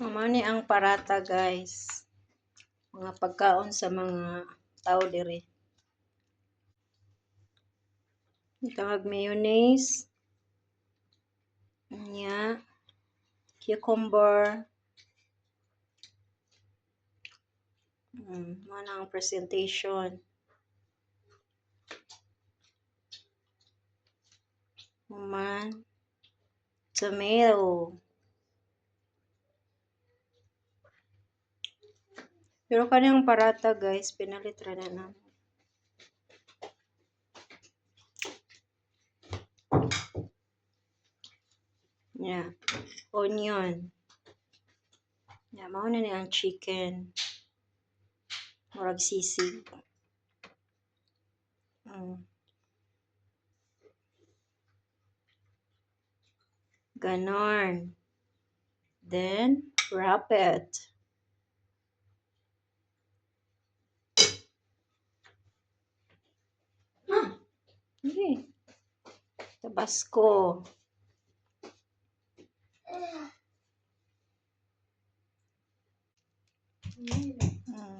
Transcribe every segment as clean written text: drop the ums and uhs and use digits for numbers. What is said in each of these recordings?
Mamani ang parata, guys. Mga pagkaon sa mga tao dire. Tawag mayonnaise. Nya. Cucumber. Mana ang presentation. Man. Tomato. Pero kanang parata, guys, pinalitra na namin. Yeah. Onion. Yeah, mauna ni ang chicken. Murag sisig. Ganon. Then, wrap it. Okay. Tabasco.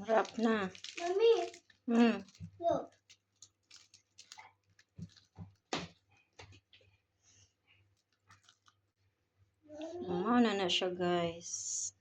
Wrap na. Mami, look. Mauna na siya, guys.